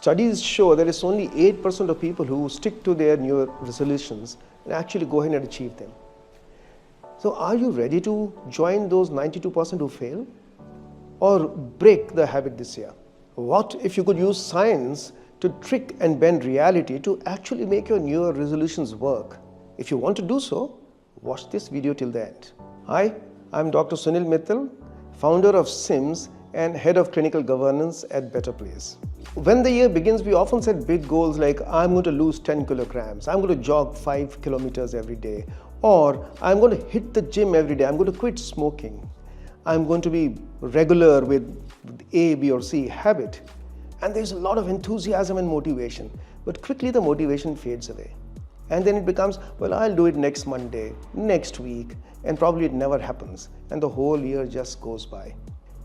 Studies show that it's only 8% of people who stick to their New Year resolutions and actually go ahead and achieve them. So are you ready to join those 92% who fail? Or break the habit this year? What if you could use science to trick and bend reality to actually make your New Year resolutions work? If you want to do so, watch this video till the end. Hi, I'm Dr. Sunil Mittal, founder of CIMBS and head of clinical governance at BetterPlace. When the year begins, we often set big goals like I'm going to lose 10 kilograms, I'm going to jog 5 kilometers every day, or I'm going to hit the gym every day, I'm going to quit smoking, I'm going to be regular with A, B or C habit. And there's a lot of enthusiasm and motivation, but quickly the motivation fades away. And then it becomes, well, I'll do it next Monday, next week, and probably it never happens. And the whole year just goes by.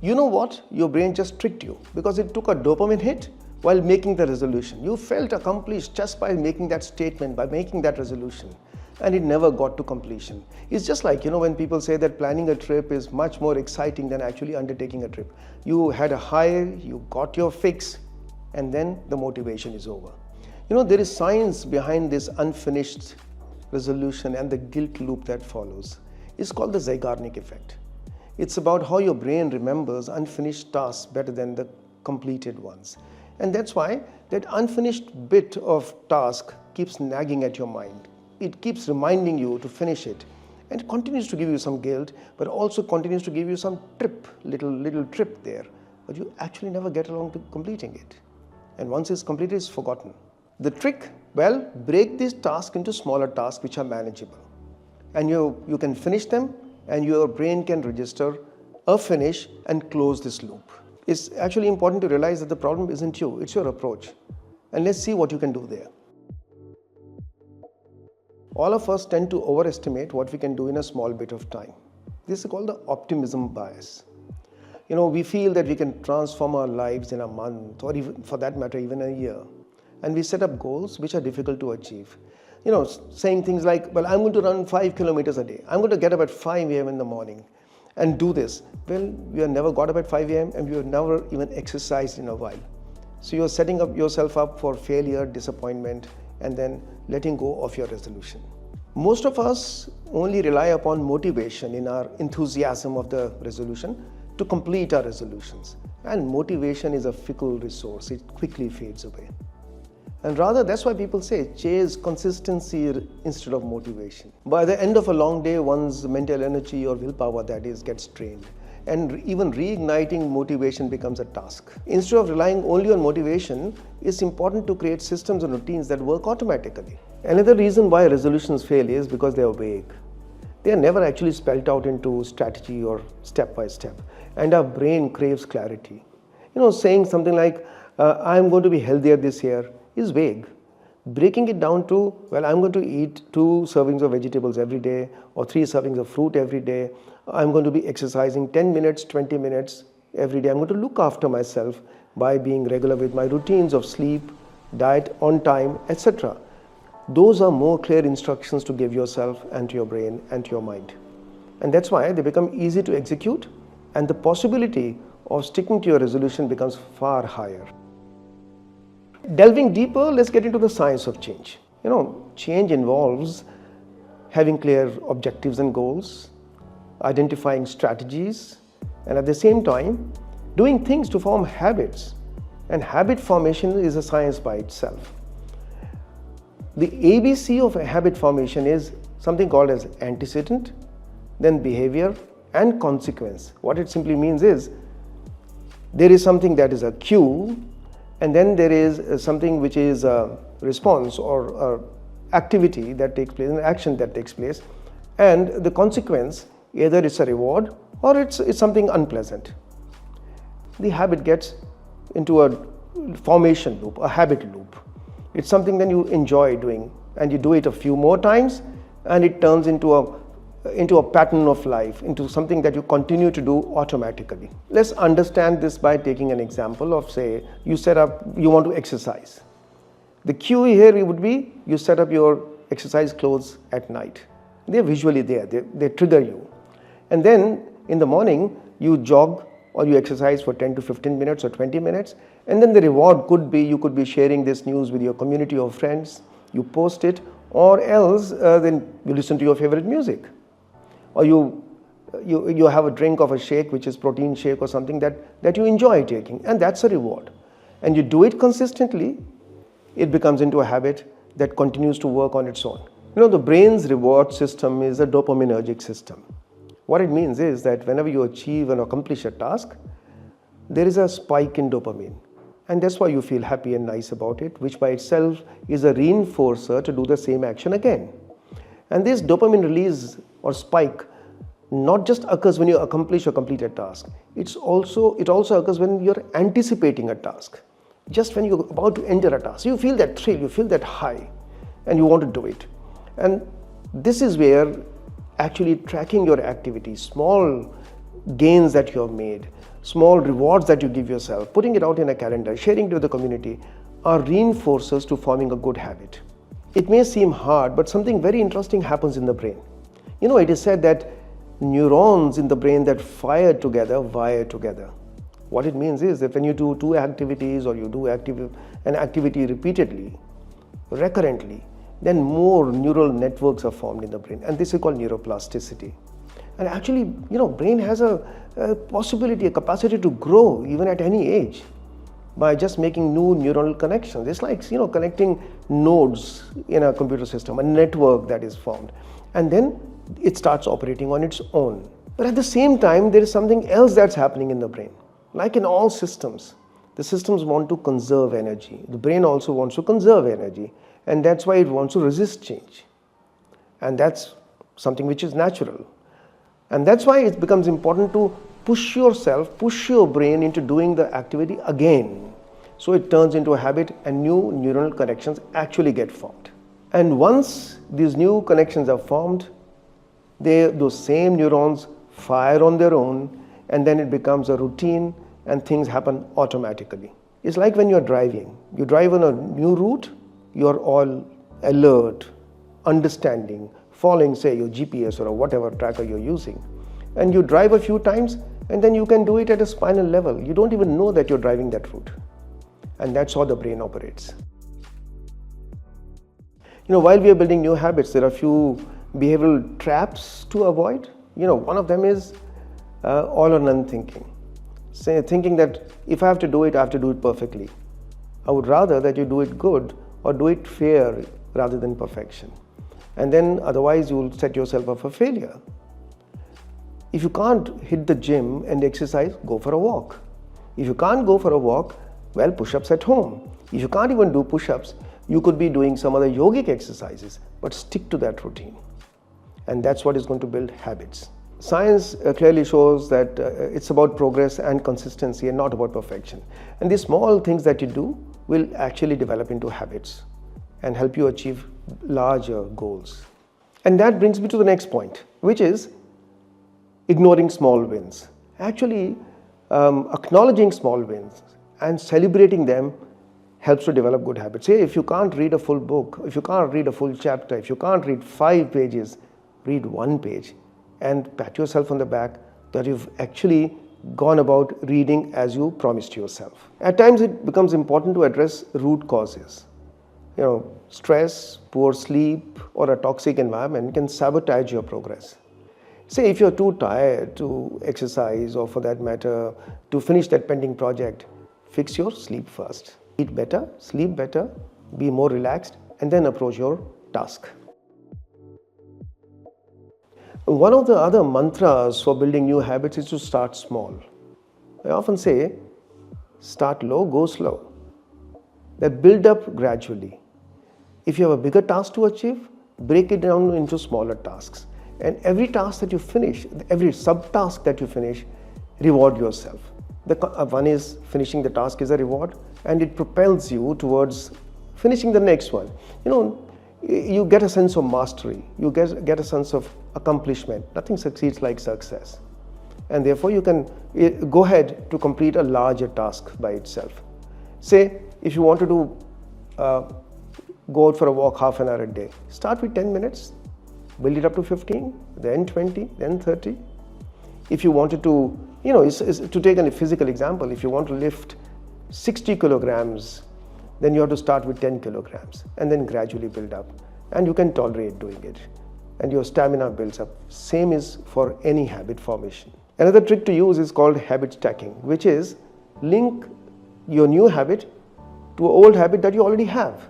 You know what? Your brain just tricked you because it took a dopamine hit while making the resolution. You felt accomplished just by making that statement, by making that resolution, and it never got to completion. It's just like, when people say that planning a trip is much more exciting than actually undertaking a trip. You had a high, you got your fix, and then the motivation is over. There is science behind this unfinished resolution and the guilt loop that follows. It's called the Zeigarnik effect. It's about how your brain remembers unfinished tasks better than the completed ones. And that's why that unfinished bit of task keeps nagging at your mind. It keeps reminding you to finish it, and it continues to give you some guilt, but also continues to give you some little trip there. But you actually never get around to completing it. And once it's completed, it's forgotten. The trick, break this task into smaller tasks which are manageable. And you can finish them, and your brain can register a finish and close this loop. It's actually important to realize that the problem isn't you, it's your approach. And let's see what you can do there. All of us tend to overestimate what we can do in a small bit of time. This is called the optimism bias. We feel that we can transform our lives in a month, or even for that matter, even a year. And we set up goals which are difficult to achieve. Saying things like, I'm going to run 5 kilometers a day. I'm going to get up at 5 a.m. in the morning and do this. Well, you have never got up at 5 a.m. and you have never even exercised in a while. So you're setting yourself up for failure, disappointment, and then letting go of your resolution. Most of us only rely upon motivation in our enthusiasm of the resolution to complete our resolutions. And motivation is a fickle resource. It quickly fades away. And rather, that's why people say, chase consistency instead of motivation. By the end of a long day, one's mental energy or willpower, that is, gets drained. And even reigniting motivation becomes a task. Instead of relying only on motivation, it's important to create systems and routines that work automatically. Another reason why resolutions fail is because they are vague. They are never actually spelled out into strategy or step by step. And our brain craves clarity. Saying something like, I'm going to be healthier this year, is vague. Breaking it down to, I'm going to eat 2 servings of vegetables every day or 3 servings of fruit every day. I'm going to be exercising 10 minutes, 20 minutes every day. I'm going to look after myself by being regular with my routines of sleep, diet, on time, etc. Those are more clear instructions to give yourself and to your brain and to your mind. And that's why they become easy to execute, and the possibility of sticking to your resolution becomes far higher. Delving deeper, let's get into the science of change. Change involves having clear objectives and goals, identifying strategies, and at the same time, doing things to form habits. And habit formation is a science by itself. The ABC of a habit formation is something called as antecedent, then behavior, and consequence. What it simply means is, there is something that is a cue, and then there is something which is a response or activity that takes place, an action that takes place, and the consequence, either it's a reward or it's something unpleasant. The habit gets into a formation loop, a habit loop. It's something that you enjoy doing, and you do it a few more times, and it turns into a pattern of life, into something that you continue to do automatically. Let's understand this by taking an example of, say, you want to exercise. The cue here would be, you set up your exercise clothes at night. They're visually there, they trigger you. And then in the morning, you jog or you exercise for 10 to 15 minutes or 20 minutes, and then the reward could be you could be sharing this news with your community of friends, you post it, or else then you listen to your favorite music, or you have a drink of a shake which is protein shake or something that you enjoy taking, and that's a reward. And you do it consistently, it becomes into a habit that continues to work on its own. The brain's reward system is a dopaminergic system. What it means is that whenever you achieve and accomplish a task, there is a spike in dopamine. And that's why you feel happy and nice about it, which by itself is a reinforcer to do the same action again. And this dopamine release or spike not just occurs when you accomplish or complete a task. It also occurs when you're anticipating a task. Just when you're about to enter a task, you feel that thrill, you feel that high, and you want to do it. And this is where actually tracking your activities, small gains that you have made, small rewards that you give yourself, putting it out in a calendar, sharing it with the community, are reinforcers to forming a good habit. It may seem hard, but something very interesting happens in the brain. It is said that neurons in the brain that fire together wire together. What it means is that when you do two activities or you do an activity repeatedly, recurrently, then more neural networks are formed in the brain, and this is called neuroplasticity. And actually, brain has a possibility, a capacity to grow even at any age by just making new neural connections. It's like connecting nodes in a computer system, a network that is formed, and then it starts operating on its own. But at the same time, there is something else that's happening in the brain. Like in all systems, the systems want to conserve energy. The brain also wants to conserve energy, and that's why it wants to resist change. And that's something which is natural. And that's why it becomes important to push yourself, push your brain into doing the activity again. So it turns into a habit and new neural connections actually get formed. And once these new connections are formed, those same neurons fire on their own, and then it becomes a routine and things happen automatically. It's like when you're driving. You drive on a new route, you're all alert, understanding, following, say, your GPS or whatever tracker you're using. And you drive a few times, and then you can do it at a spinal level. You don't even know that you're driving that route. And that's how the brain operates. While we are building new habits, there are a few behavioral traps to avoid. One of them is all or none thinking. Thinking that if I have to do it, I have to do it perfectly. I would rather that you do it good or do it fair rather than perfection. And then otherwise you will set yourself up for failure. If you can't hit the gym and exercise, go for a walk. If you can't go for a walk, well, push-ups at home. If you can't even do push-ups, you could be doing some other yogic exercises, but stick to that routine. And that's what is going to build habits. Science clearly shows that it's about progress and consistency and not about perfection. And these small things that you do will actually develop into habits and help you achieve larger goals. And that brings me to the next point, which is ignoring small wins. Actually, acknowledging small wins and celebrating them helps to develop good habits. Say, if you can't read a full book, if you can't read a full chapter, if you can't read 5 pages, read 1 page and pat yourself on the back that you've actually gone about reading as you promised yourself. At times it becomes important to address root causes. Stress, poor sleep, or a toxic environment can sabotage your progress. Say if you're too tired to exercise, or for that matter, to finish that pending project, fix your sleep first. Eat better, sleep better, be more relaxed, and then approach your task. One of the other mantras for building new habits is to start small. I often say, start low, go slow. That build up gradually. If you have a bigger task to achieve, break it down into smaller tasks. And every task that you finish, every sub-task that you finish, reward yourself. One is finishing the task is a reward, and it propels you towards finishing the next one. You get a sense of mastery, you get a sense of accomplishment. Nothing succeeds like success. And therefore you can go ahead to complete a larger task by itself. Say, if you want to go out for a walk half an hour a day, start with 10 minutes, build it up to 15, then 20, then 30. If you wanted to, to take a physical example, if you want to lift 60 kilograms, then you have to start with 10 kilograms and then gradually build up. And you can tolerate doing it. And your stamina builds up. Same is for any habit formation. Another trick to use is called habit stacking, which is link your new habit to an old habit that you already have.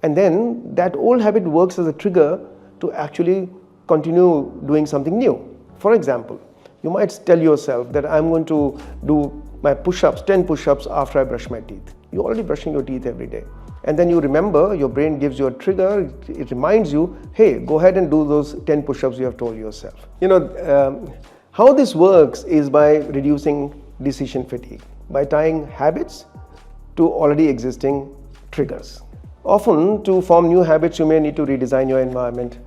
And then that old habit works as a trigger to actually continue doing something new. For example, you might tell yourself that I'm going to do my push-ups, 10 push-ups after I brush my teeth. You're already brushing your teeth every day. And then you remember, your brain gives you a trigger, it reminds you, hey, go ahead and do those 10 push-ups you have told yourself. How this works is by reducing decision fatigue, by tying habits to already existing triggers. Often, to form new habits, you may need to redesign your environment,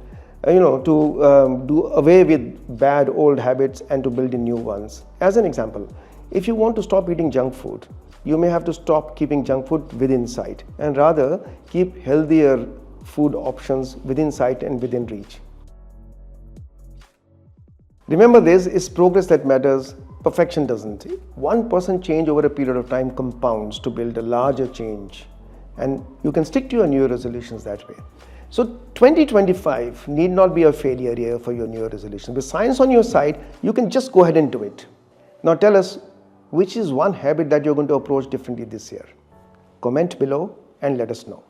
to do away with bad old habits and to build in new ones. As an example, if you want to stop eating junk food, you may have to stop keeping junk food within sight and rather keep healthier food options within sight and within reach. Remember, this is progress that matters, perfection doesn't. 1% change over a period of time compounds to build a larger change, and you can stick to your New Year resolutions that way. So 2025 need not be a failure year for your New Year resolution. With science on your side, you can just go ahead and do it. Now tell us, which is one habit that you're going to approach differently this year? Comment below and let us know.